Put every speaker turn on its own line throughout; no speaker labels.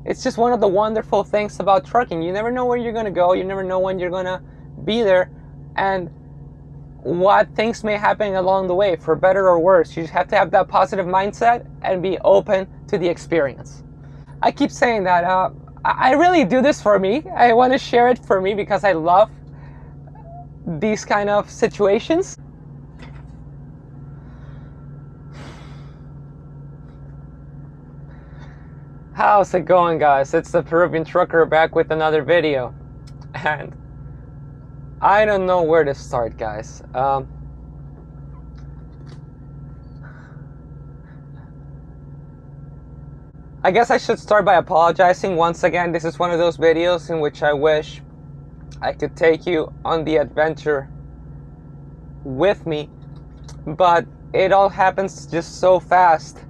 It's just one of the wonderful things about trucking. You never know where you're going to go. You never know when you're going to be there, and what things may happen along the way, for better or worse. You just have to have that positive mindset and be open to the experience. I keep saying that I really do this for me. I want to share it for me because I love these kind of situations. How's it going, guys? It's the Peruvian Trucker back with another video, and I don't know where to start, guys. I guess I should start by apologizing once again. This is one of those videos in which I wish I could take you on the adventure with me, but it all happens just so fast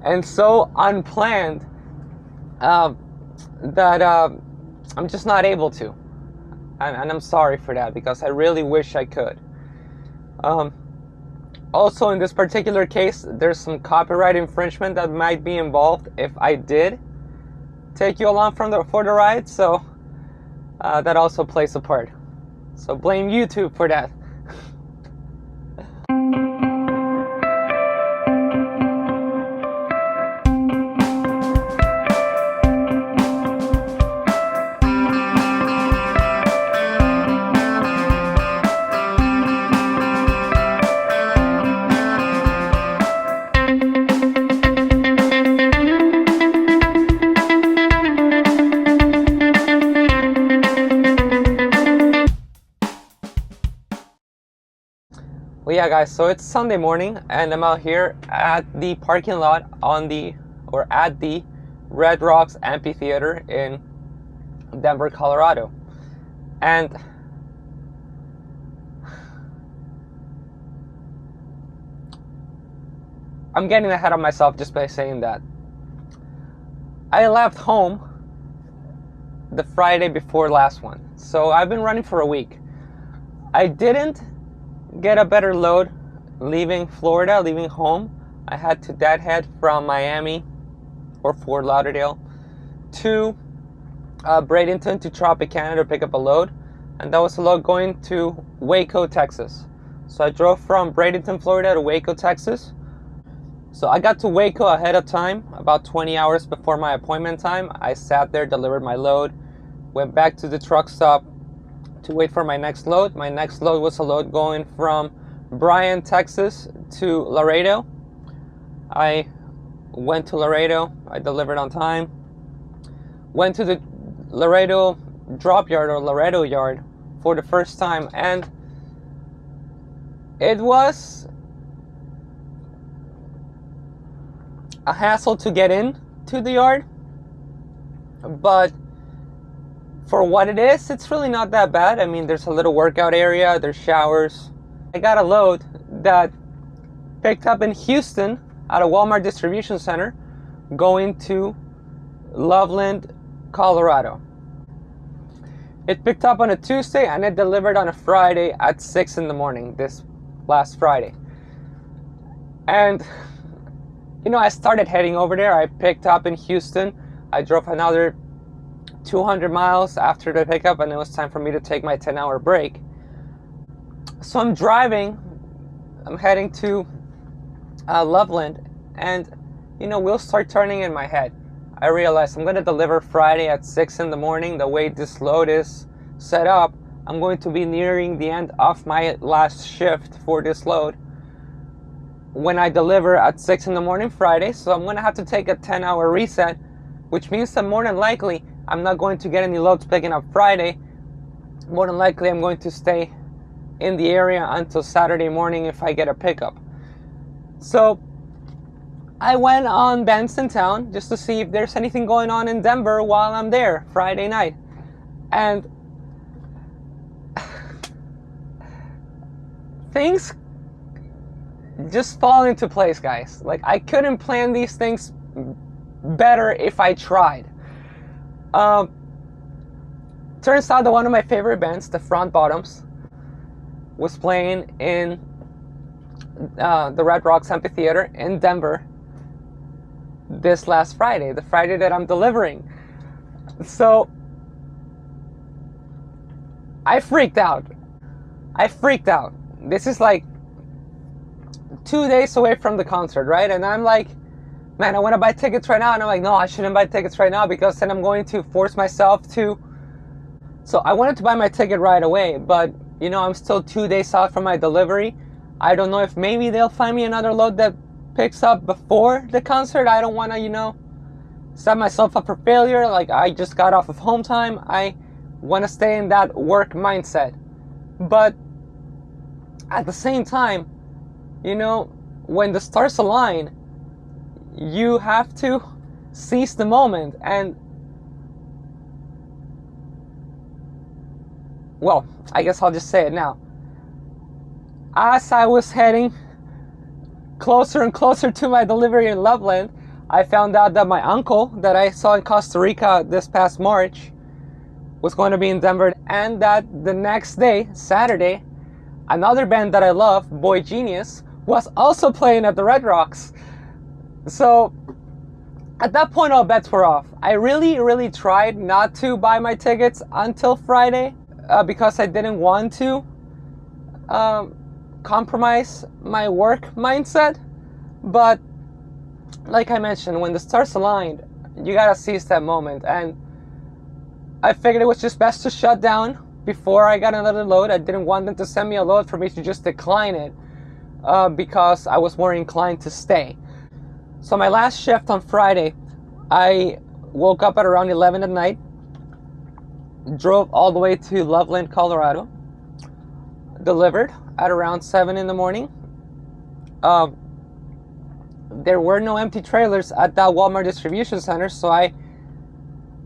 and so unplanned that I'm just not able to, and I'm sorry for that, because I really wish I could. Also, in this particular case, there's some copyright infringement that might be involved if I did take you along for the ride, so that also plays a part. So blame YouTube for that. Well, yeah, guys, so it's Sunday morning and I'm out here at the parking lot at the Red Rocks Amphitheater in Denver, Colorado. And I'm getting ahead of myself just by saying that I left home the Friday before last one. So I've been running for a week. I didn't get a better load leaving Florida, leaving home. I had to deadhead from Miami or Fort Lauderdale to Bradenton to Tropicana to pick up a load, and that was a load going to Waco, Texas. So I drove from Bradenton, Florida to Waco, Texas. So I got to Waco ahead of time, about 20 hours before my appointment time. I sat there, delivered my load, went back to the truck stop to wait for my next load. My next load was a load going from Bryan, Texas to Laredo. I went to Laredo, I delivered on time, went to the Laredo drop yard or Laredo yard for the first time, and it was a hassle to get in to the yard, but for what it is, it's really not that bad. I mean, there's a little workout area, there's showers. I got a load that picked up in Houston at a Walmart distribution center going to Loveland, Colorado. It picked up on a Tuesday and it delivered on a Friday at 6 in the morning, this last Friday. And, you know, I started heading over there. I picked up in Houston. I drove another 200 miles after the pickup, and it was time for me to take my 10-hour break. So I'm driving, I'm heading to Loveland, and you know, wheels start turning in my head. I realized I'm going to deliver Friday at 6 in the morning. The way this load is set up, I'm going to be nearing the end of my last shift for this load when I deliver at 6 in the morning Friday. So I'm going to have to take a 10-hour reset, which means that more than likely I'm not going to get any loads picking up Friday. More than likely I'm going to stay in the area until Saturday morning if I get a pickup. So I went on Benson.town just to see if there's anything going on in Denver while I'm there Friday night. And things just fall into place, guys. Like, I couldn't plan these things better if I tried. Turns out that one of my favorite bands, the Front Bottoms, was playing in the Red Rocks Amphitheater in Denver this last Friday, the Friday that I'm delivering. So I freaked out. This is like 2 days away from the concert, right? And I'm like, man, I want to buy tickets right now. And I'm like, no, I shouldn't buy tickets right now because then I'm going to force myself to. So I wanted to buy my ticket right away, but I'm still 2 days out from my delivery. I don't know if maybe they'll find me another load that picks up before the concert. I don't want to, set myself up for failure. Like, I just got off of home time. I want to stay in that work mindset. But at the same time, when the stars align, you have to seize the moment. And, well, I guess I'll just say it now. As I was heading closer and closer to my delivery in Loveland, I found out that my uncle that I saw in Costa Rica this past March was going to be in Denver, and that the next day, Saturday, another band that I love, Boygenius, was also playing at the Red Rocks. So at that point, all bets were off. I really tried not to buy my tickets until Friday because I didn't want to compromise my work mindset. But like I mentioned, when the stars aligned, you gotta seize that moment. And I figured it was just best to shut down before I got another load. I didn't want them to send me a load for me to just decline it because I was more inclined to stay. So my last shift on Friday, I woke up at around 11 at night, drove all the way to Loveland, Colorado, delivered at around 7 in the morning. There were no empty trailers at that Walmart distribution center, so I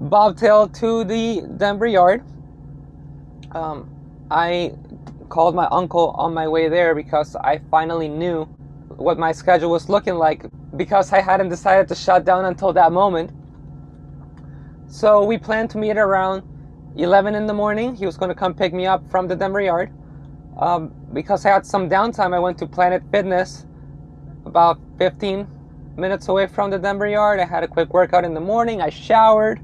bobtailed to the Denver yard. I called my uncle on my way there because I finally knew what my schedule was looking like, because I hadn't decided to shut down until that moment. So we planned to meet around 11 in the morning. He was going to come pick me up from the Denver yard. Because I had some downtime, I went to Planet Fitness about 15 minutes away from the Denver yard. I had a quick workout in the morning. I showered.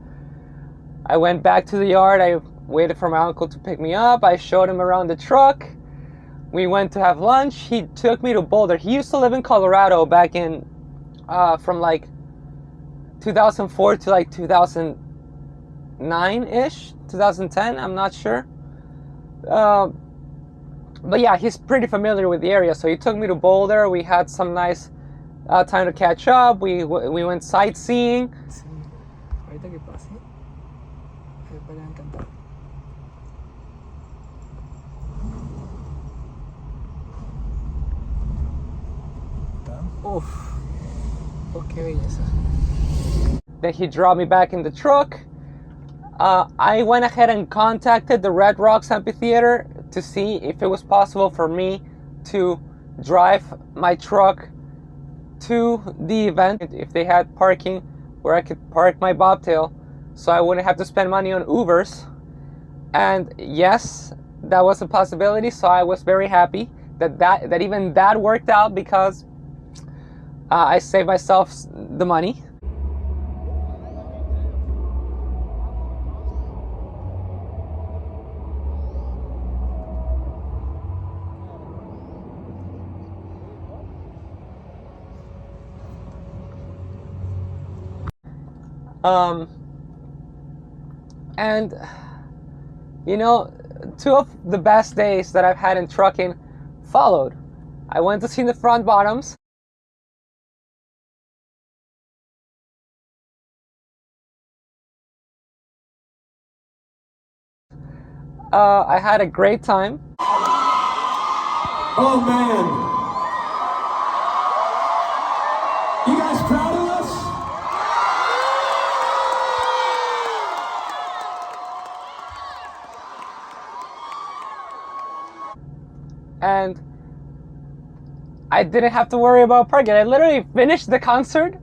I went back to the yard. I waited for my uncle to pick me up. I showed him around the truck. We went to have lunch. He took me to Boulder. He used to live in Colorado back in from like 2004 to like 2009-ish, 2010, I'm not sure. But yeah, he's pretty familiar with the area, so he took me to Boulder. We had some nice time to catch up. We went sightseeing.
Sí. Ahorita que pase, le va a encantar. Uf, oh, qué belleza.
Then he dropped me back in the truck. I went ahead and contacted the Red Rocks Amphitheater to see if it was possible for me to drive my truck to the event, if they had parking where I could park my bobtail so I wouldn't have to spend money on Ubers. And yes, that was a possibility, so I was very happy that even that worked out, because I saved myself the money. And two of the best days that I've had in trucking followed. I went to see the front bottoms. I had a great time.
Oh man, you guys proud of us?
And I didn't have to worry about parking. I literally finished the concert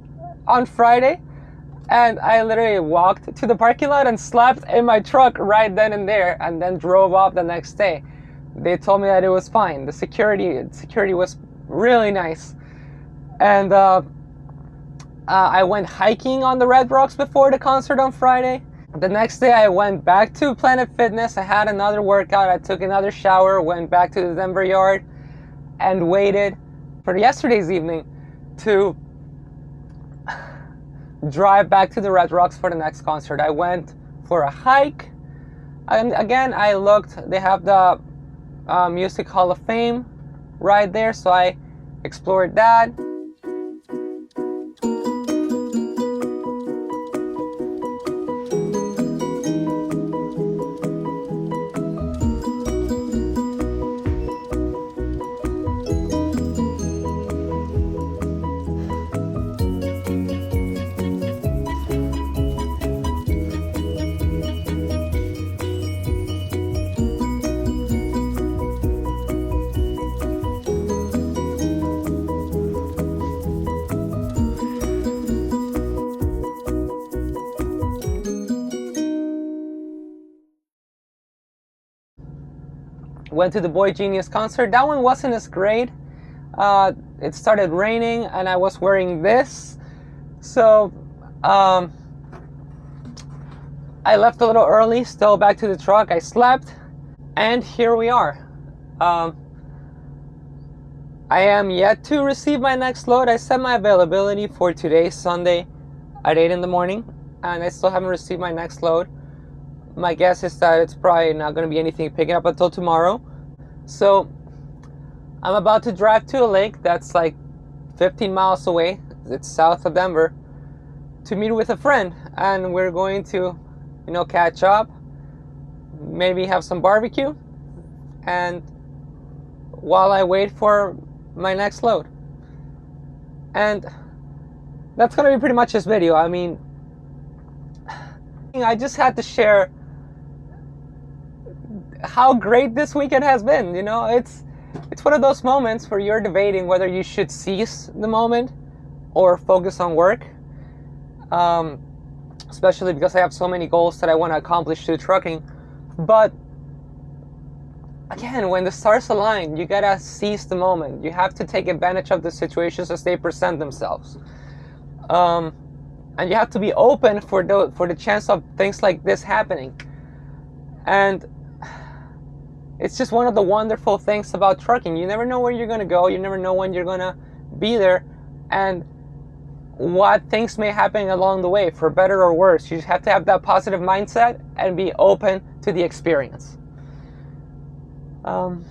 on Friday, and I literally walked to the parking lot and slept in my truck right then and there, and then drove off the next day. They told me that it was fine. The security was really nice. And I went hiking on the Red Rocks before the concert on Friday. The next day I went back to Planet Fitness. I had another workout. I took another shower, went back to the Denver yard, and waited for yesterday's evening to drive back to the Red Rocks for the next concert. I went for a hike. And again, I looked. They have the Music Hall of Fame right there, so I explored that. Went to the Boygenius concert. That one wasn't as great. It started raining and I was wearing this. So I left a little early, still back to the truck. I slept and here we are. I am yet to receive my next load. I set my availability for today, Sunday, at 8 in the morning, and I still haven't received my next load. My guess is that it's probably not going to be anything picking up until tomorrow. So I'm about to drive to a lake that's like 15 miles away. It's south of Denver, to meet with a friend, and we're going to, catch up, maybe have some barbecue, and while I wait for my next load. And that's going to be pretty much this video. I mean, I just had to share how great this weekend has been. It's one of those moments where you're debating whether you should seize the moment or focus on work, especially because I have so many goals that I want to accomplish through trucking. But again, when the stars align, you gotta seize the moment. You have to take advantage of the situations as they present themselves, and you have to be open for the chance of things like this happening. And it's just one of the wonderful things about trucking. You never know where you're going to go. You never know when you're going to be there and what things may happen along the way, for better or worse. You just have to have that positive mindset and be open to the experience. And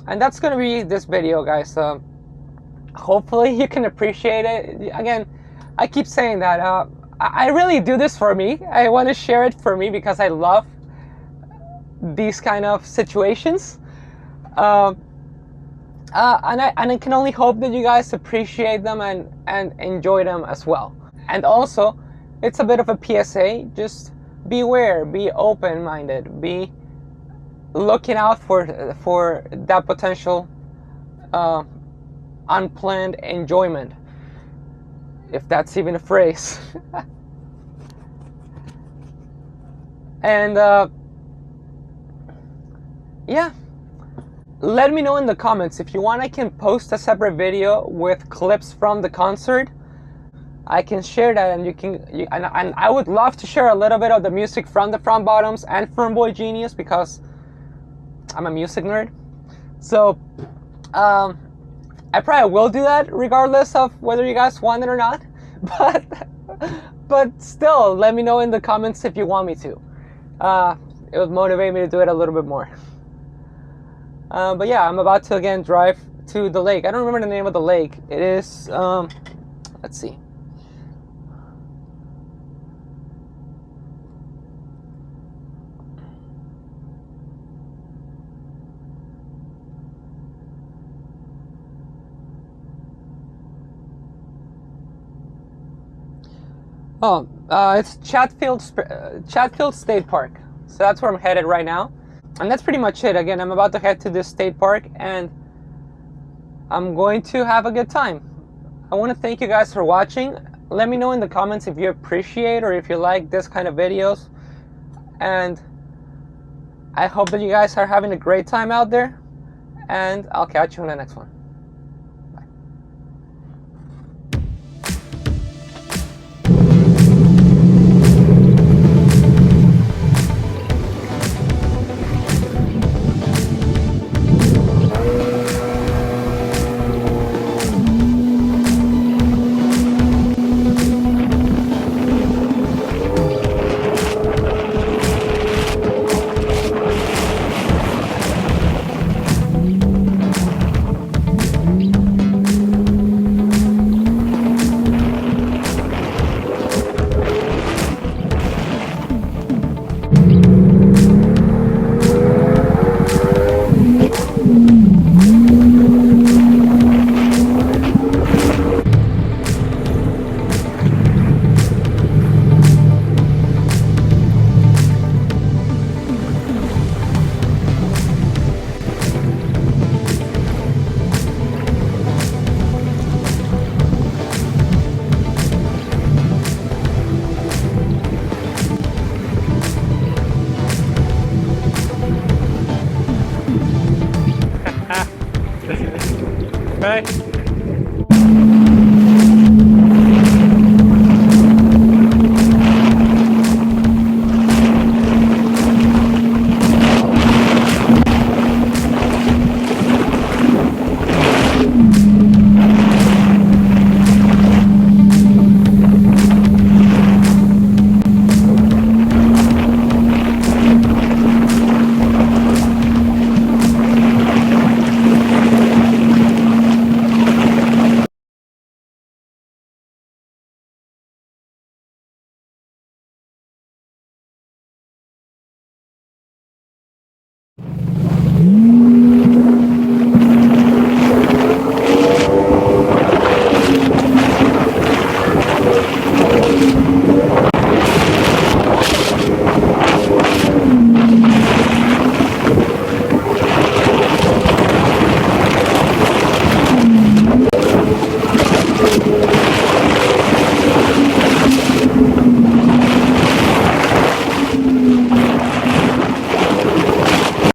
that's going to be this video, guys. Hopefully you can appreciate it. Again, I keep saying that. I really do this for me. I want to share it for me because I love these kind of situations, and I can only hope that you guys appreciate them and enjoy them as well. And also, it's a bit of a PSA. Just beware, be open-minded, be looking out for that potential unplanned enjoyment, if that's even a phrase. And yeah, let me know in the comments. If you want, I can post a separate video with clips from the concert. I can share that, and and I would love to share a little bit of the music from the Front Bottoms and from Boygenius, because I'm a music nerd. So I probably will do that regardless of whether you guys want it or not. But still, let me know in the comments if you want me to. It would motivate me to do it a little bit more. But yeah, I'm about to again drive to the lake. I don't remember the name of the lake. It is, let's see. Oh, it's Chatfield State Park. So that's where I'm headed right now. And that's pretty much it. Again, I'm about to head to this state park and I'm going to have a good time. I want to thank you guys for watching. Let me know in the comments if you appreciate or if you like this kind of videos. And I hope that you guys are having a great time out there. And I'll catch you in the next one. Bye. Okay.